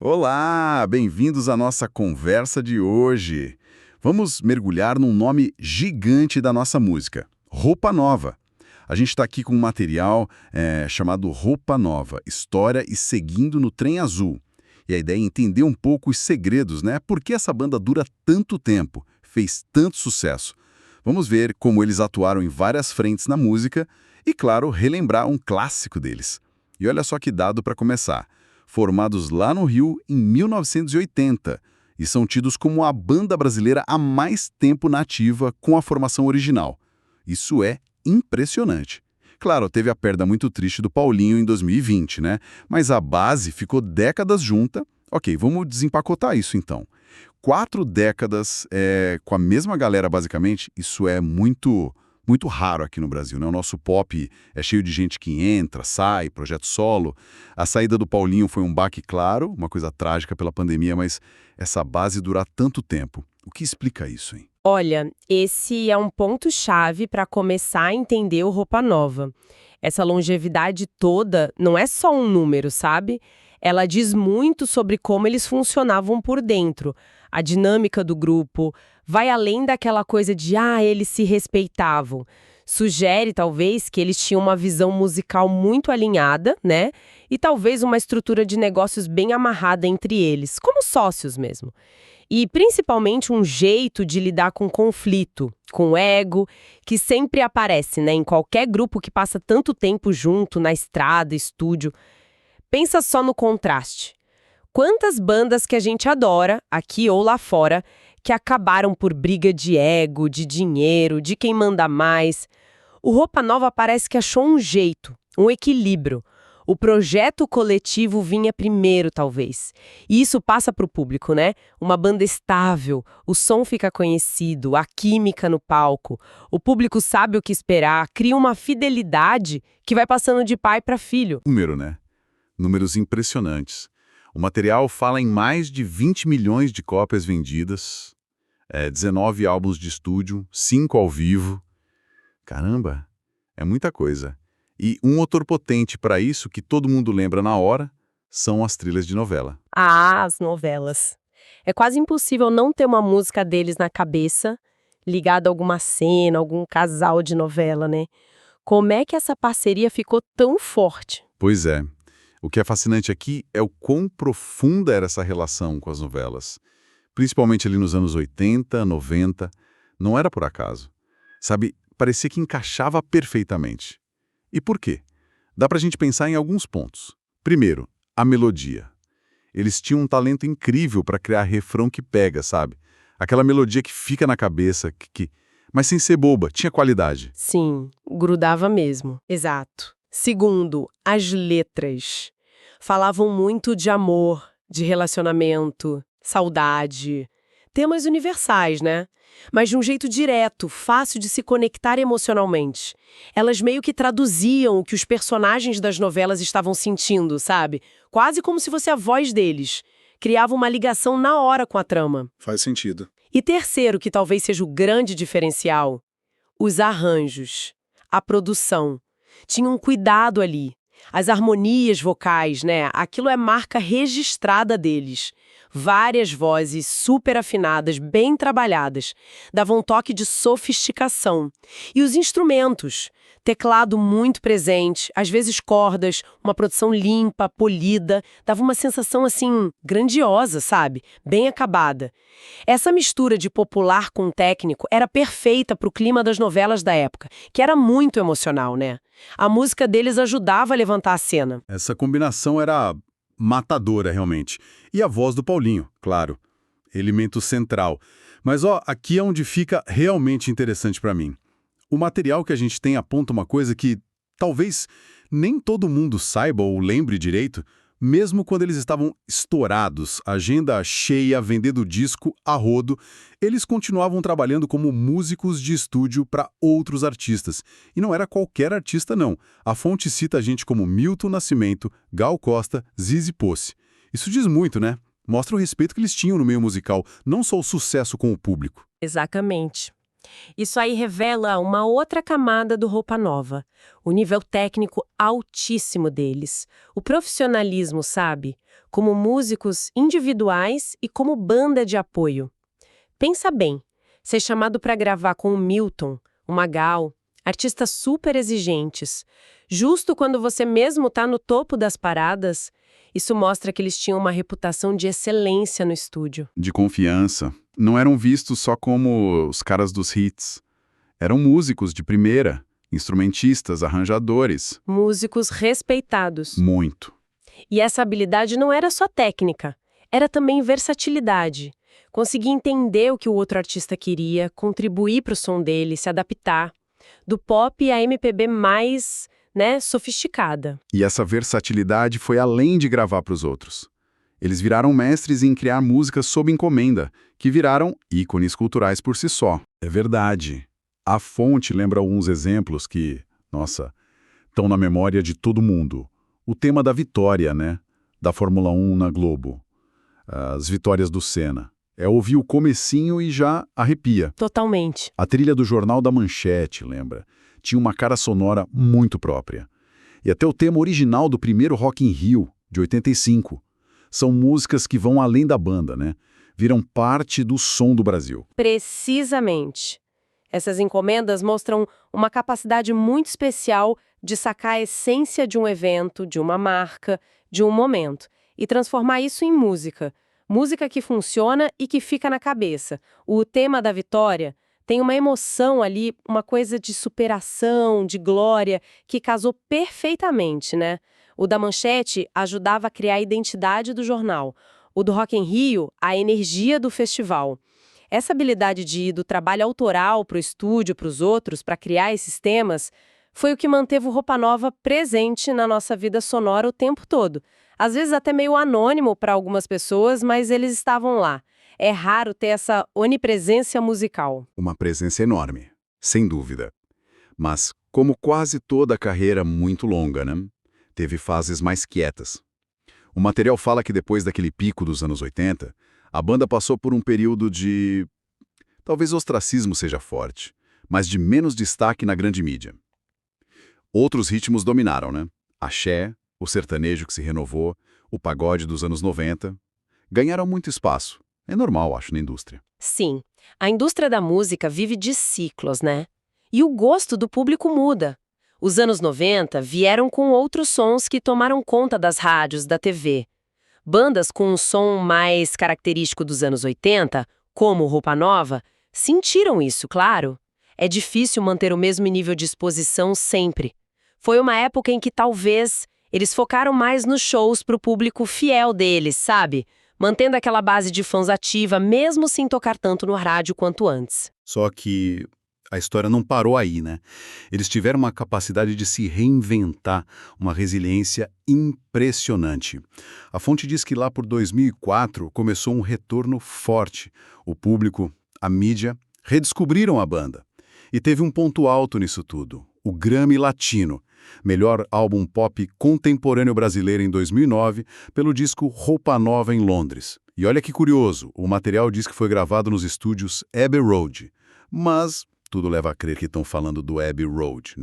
Olá, bem-vindos à nossa conversa de hoje. Vamos mergulhar num nome gigante da nossa música, Roupa Nova. A gente está aqui com um material chamado Roupa Nova, História e Seguindo no Trem Azul. E a ideia é entender um pouco os segredos, né? Por que essa banda dura tanto tempo, fez tanto sucesso? Vamos ver como eles atuaram em várias frentes na música e, claro, relembrar um clássico deles. E olha só que dado para começar. Formados lá no Rio em 1980 e são tidos como a banda brasileira há mais tempo na ativa com a formação original. Isso é impressionante. Claro, teve a perda muito triste do Paulinho em 2020, né? Mas a base ficou décadas junta. Ok, vamos desempacotar isso então. 4 décadas com a mesma galera, basicamente, isso é muito raro aqui no Brasil, né? O nosso pop é cheio de gente que entra, sai, projeto solo. A saída do Paulinho foi um baque, claro, uma coisa trágica pela pandemia, mas essa base durar tanto tempo. O que explica isso, hein? Olha, esse é um ponto-chave para começar a entender o Roupa Nova. Essa longevidade toda não é só um número, sabe? Ela diz muito sobre como eles funcionavam por dentro, a dinâmica do grupo, vai além daquela coisa de, eles se respeitavam. Sugere, talvez, que eles tinham uma visão musical muito alinhada, né? E talvez uma estrutura de negócios bem amarrada entre eles, como sócios mesmo. E principalmente um jeito de lidar com conflito, com ego, que sempre aparece, né, em qualquer grupo que passa tanto tempo junto, na estrada, estúdio. Pensa só no contraste. Quantas bandas que a gente adora, aqui ou lá fora, que acabaram por briga de ego, de dinheiro, de quem manda mais. O Roupa Nova parece que achou um jeito, um equilíbrio. O projeto coletivo vinha primeiro, talvez. E isso passa para o público, né? Uma banda estável, o som fica conhecido, a química no palco. O público sabe o que esperar, cria uma fidelidade que vai passando de pai para filho. Número, né? Números impressionantes. O material fala em mais de 20 milhões de cópias vendidas, 19 álbuns de estúdio, 5 ao vivo. Caramba, é muita coisa. E um motor potente para isso, que todo mundo lembra na hora, são as trilhas de novela. As novelas. É quase impossível não ter uma música deles na cabeça, ligada a alguma cena, algum casal de novela, né? Como é que essa parceria ficou tão forte? Pois é. O que é fascinante aqui é o quão profunda era essa relação com as novelas. Principalmente ali nos anos 80, 90. Não era por acaso. Sabe, parecia que encaixava perfeitamente. E por quê? Dá pra gente pensar em alguns pontos. Primeiro, a melodia. Eles tinham um talento incrível para criar refrão que pega, sabe? Aquela melodia que fica na cabeça, mas sem ser boba, tinha qualidade. Sim, grudava mesmo. Exato. Segundo, as letras. Falavam muito de amor, de relacionamento, saudade. Temas universais, né? Mas de um jeito direto, fácil de se conectar emocionalmente. Elas meio que traduziam o que os personagens das novelas estavam sentindo, sabe? Quase como se fosse a voz deles. Criava uma ligação na hora com a trama. Faz sentido. E terceiro, que talvez seja o grande diferencial, os arranjos, a produção. Tinha um cuidado ali. As harmonias vocais, né? Aquilo é marca registrada deles. Várias vozes super afinadas, bem trabalhadas. Davam um toque de sofisticação. E os instrumentos. Teclado muito presente, às vezes cordas, uma produção limpa, polida. Dava uma sensação, assim, grandiosa, sabe? Bem acabada. Essa mistura de popular com técnico era perfeita para o clima das novelas da época, que era muito emocional, né? A música deles ajudava a levantar a cena. Essa combinação era matadora, realmente. E a voz do Paulinho, claro. Elemento central. Mas, aqui é onde fica realmente interessante para mim. O material que a gente tem aponta uma coisa que talvez nem todo mundo saiba ou lembre direito, mesmo quando eles estavam estourados, agenda cheia, vendendo disco a rodo, eles continuavam trabalhando como músicos de estúdio para outros artistas. E não era qualquer artista, não. A fonte cita gente como Milton Nascimento, Gal Costa, Zizi Posse. Isso diz muito, né? Mostra o respeito que eles tinham no meio musical, não só o sucesso com o público. Exatamente. Isso aí revela uma outra camada do Roupa Nova, o nível técnico altíssimo deles, o profissionalismo, sabe? Como músicos individuais e como banda de apoio. Pensa bem, ser chamado para gravar com o Milton, o Magal, artistas super exigentes, justo quando você mesmo está no topo das paradas, isso mostra que eles tinham uma reputação de excelência no estúdio. De confiança. Não eram vistos só como os caras dos hits. Eram músicos de primeira, instrumentistas, arranjadores. Músicos respeitados. Muito. E essa habilidade não era só técnica, era também versatilidade. Conseguir entender o que o outro artista queria, contribuir para o som dele, se adaptar. Do pop à MPB mais, sofisticada. E essa versatilidade foi além de gravar para os outros. Eles viraram mestres em criar músicas sob encomenda, que viraram ícones culturais por si só. É verdade. A fonte lembra alguns exemplos que, nossa, estão na memória de todo mundo. O tema da vitória, da Fórmula 1 na Globo. As vitórias do Senna. É ouvir o comecinho e já arrepia. Totalmente. A trilha do Jornal da Manchete, lembra? Tinha uma cara sonora muito própria. E até o tema original do primeiro Rock in Rio, de 85. São músicas que vão além da banda, Viram parte do som do Brasil. Precisamente. Essas encomendas mostram uma capacidade muito especial de sacar a essência de um evento, de uma marca, de um momento, e transformar isso em música. Música que funciona e que fica na cabeça. O tema da vitória tem uma emoção ali, uma coisa de superação, de glória, que casou perfeitamente, O da Manchete ajudava a criar a identidade do jornal. O do Rock in Rio, a energia do festival. Essa habilidade de ir do trabalho autoral para o estúdio, para os outros, para criar esses temas, foi o que manteve o Roupa Nova presente na nossa vida sonora o tempo todo. Às vezes até meio anônimo para algumas pessoas, mas eles estavam lá. É raro ter essa onipresença musical. Uma presença enorme, sem dúvida. Mas, como quase toda a carreira muito longa, teve fases mais quietas. O material fala que depois daquele pico dos anos 80, a banda passou por um período de... talvez ostracismo seja forte, mas de menos destaque na grande mídia. Outros ritmos dominaram, Axé, o sertanejo que se renovou, o pagode dos anos 90. Ganharam muito espaço. É normal, acho, na indústria. Sim, a indústria da música vive de ciclos, E o gosto do público muda. Os anos 90 vieram com outros sons que tomaram conta das rádios, da TV. Bandas com um som mais característico dos anos 80, como Roupa Nova, sentiram isso, claro. É difícil manter o mesmo nível de exposição sempre. Foi uma época em que talvez eles focaram mais nos shows para o público fiel deles, sabe? Mantendo aquela base de fãs ativa, mesmo sem tocar tanto no rádio quanto antes. Só que a história não parou aí, Eles tiveram uma capacidade de se reinventar, uma resiliência impressionante. A fonte diz que lá por 2004 começou um retorno forte. O público, a mídia, redescobriram a banda. E teve um ponto alto nisso tudo, o Grammy Latino, melhor álbum pop contemporâneo brasileiro em 2009, pelo disco Roupa Nova em Londres. E olha que curioso, o material diz que foi gravado nos estúdios Abbey Road. Mas tudo leva a crer que estão falando do Abbey Road,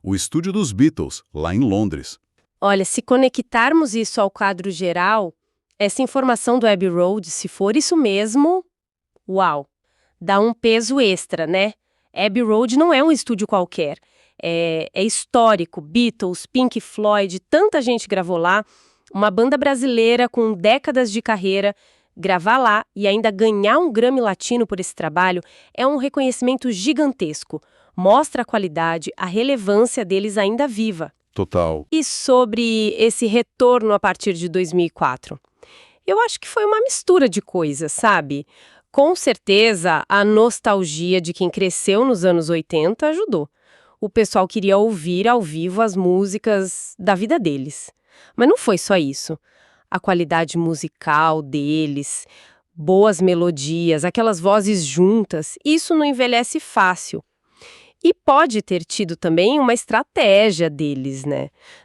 O estúdio dos Beatles, lá em Londres. Olha, se conectarmos isso ao quadro geral, essa informação do Abbey Road, se for isso mesmo, uau, dá um peso extra, Abbey Road não é um estúdio qualquer. É histórico, Beatles, Pink Floyd, tanta gente gravou lá. Uma banda brasileira com décadas de carreira, gravar lá e ainda ganhar um Grammy Latino por esse trabalho é um reconhecimento gigantesco. Mostra a qualidade, a relevância deles ainda viva. Total. E sobre esse retorno a partir de 2004? Eu acho que foi uma mistura de coisas, sabe? Com certeza, a nostalgia de quem cresceu nos anos 80 ajudou. O pessoal queria ouvir ao vivo as músicas da vida deles. Mas não foi só isso. A qualidade musical deles, boas melodias, aquelas vozes juntas, isso não envelhece fácil. E pode ter tido também uma estratégia deles,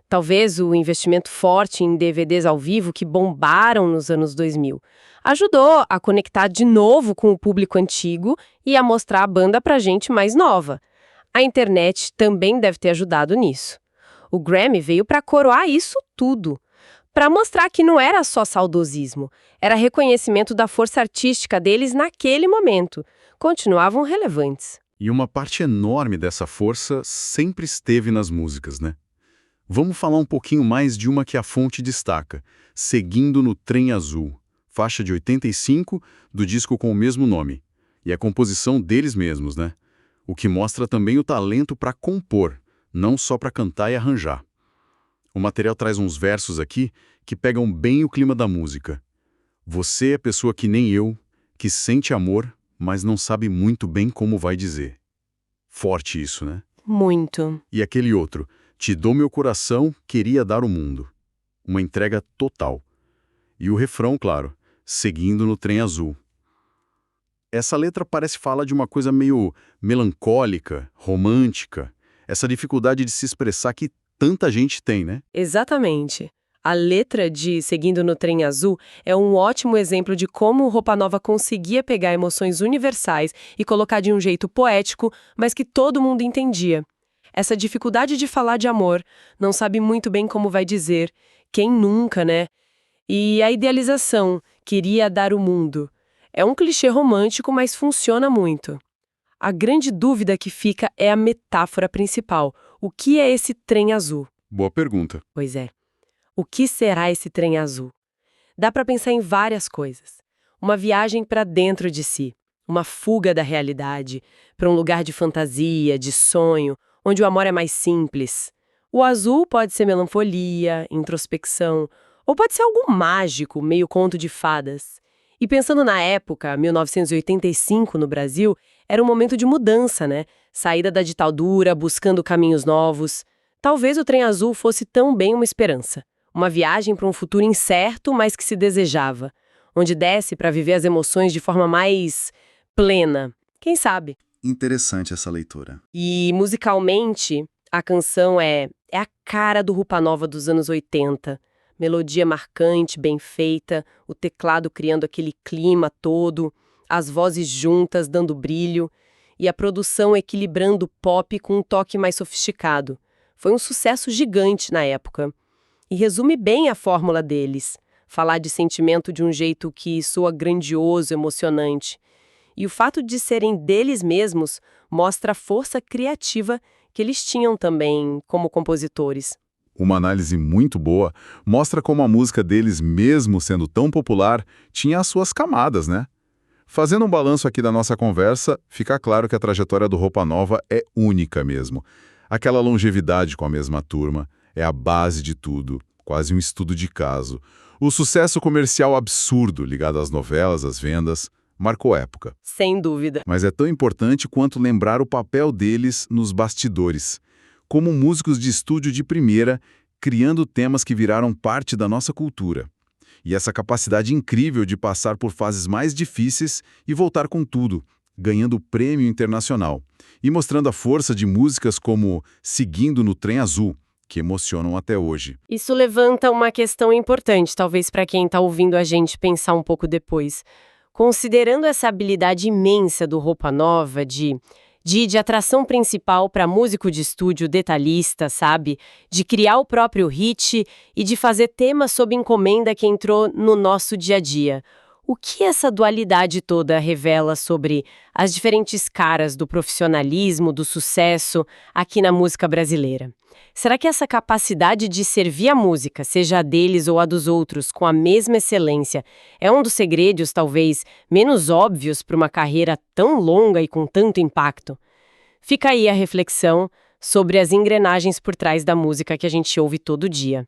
Talvez o investimento forte em DVDs ao vivo que bombaram nos anos 2000 ajudou a conectar de novo com o público antigo e a mostrar a banda pra gente mais nova. A internet também deve ter ajudado nisso. O Grammy veio para coroar isso tudo, para mostrar que não era só saudosismo, era reconhecimento da força artística deles naquele momento. Continuavam relevantes. E uma parte enorme dessa força sempre esteve nas músicas, né? Vamos falar um pouquinho mais de uma que a fonte destaca, Seguindo no Trem Azul, faixa de 85 do disco com o mesmo nome. E a composição deles mesmos, né? O que mostra também o talento para compor, não só para cantar e arranjar. O material traz uns versos aqui que pegam bem o clima da música. Você é pessoa que nem eu, que sente amor, mas não sabe muito bem como vai dizer. Forte isso, né? Muito. E aquele outro, te dou meu coração, queria dar o mundo. Uma entrega total. E o refrão, claro, seguindo no trem azul. Essa letra parece falar de uma coisa meio melancólica, romântica. Essa dificuldade de se expressar que tanta gente tem, né? Exatamente. A letra de Seguindo no Trem Azul é um ótimo exemplo de como o Roupa Nova conseguia pegar emoções universais e colocar de um jeito poético, mas que todo mundo entendia. Essa dificuldade de falar de amor, não sabe muito bem como vai dizer, quem nunca, né? E a idealização, queria dar o mundo. É um clichê romântico, mas funciona muito. A grande dúvida que fica é a metáfora principal. O que é esse trem azul? Boa pergunta. Pois é. O que será esse trem azul? Dá para pensar em várias coisas. Uma viagem para dentro de si, uma fuga da realidade, para um lugar de fantasia, de sonho, onde o amor é mais simples. O azul pode ser melancolia, introspecção, ou pode ser algo mágico, meio conto de fadas. E pensando na época, 1985 no Brasil, era um momento de mudança, né? Saída da ditadura, buscando caminhos novos. Talvez o trem azul fosse também uma esperança. Uma viagem para um futuro incerto, mas que se desejava. Onde desce para viver as emoções de forma mais plena. Quem sabe? Interessante essa leitura. E musicalmente, a canção é a cara do Roupa Nova dos anos 80. Melodia marcante, bem feita, o teclado criando aquele clima todo, as vozes juntas dando brilho e a produção equilibrando o pop com um toque mais sofisticado. Foi um sucesso gigante na época. E resume bem a fórmula deles. Falar de sentimento de um jeito que soa grandioso, emocionante. E o fato de serem deles mesmos mostra a força criativa que eles tinham também como compositores. Uma análise muito boa mostra como a música deles, mesmo sendo tão popular, tinha as suas camadas, né? Fazendo um balanço aqui da nossa conversa, fica claro que a trajetória do Roupa Nova é única mesmo. Aquela longevidade com a mesma turma é a base de tudo, quase um estudo de caso. O sucesso comercial absurdo ligado às novelas, às vendas, marcou época. Sem dúvida. Mas é tão importante quanto lembrar o papel deles nos bastidores, como músicos de estúdio de primeira, criando temas que viraram parte da nossa cultura. E essa capacidade incrível de passar por fases mais difíceis e voltar com tudo, ganhando prêmio internacional. E mostrando a força de músicas como Seguindo no Trem Azul, que emocionam até hoje. Isso levanta uma questão importante, talvez para quem está ouvindo a gente pensar um pouco depois. Considerando essa habilidade imensa do Roupa Nova de atração principal para músico de estúdio detalhista, sabe? De criar o próprio hit e de fazer temas sob encomenda que entrou no nosso dia a dia. O que essa dualidade toda revela sobre as diferentes caras do profissionalismo, do sucesso aqui na música brasileira? Será que essa capacidade de servir a música, seja a deles ou a dos outros, com a mesma excelência, é um dos segredos, talvez, menos óbvios para uma carreira tão longa e com tanto impacto? Fica aí a reflexão sobre as engrenagens por trás da música que a gente ouve todo dia.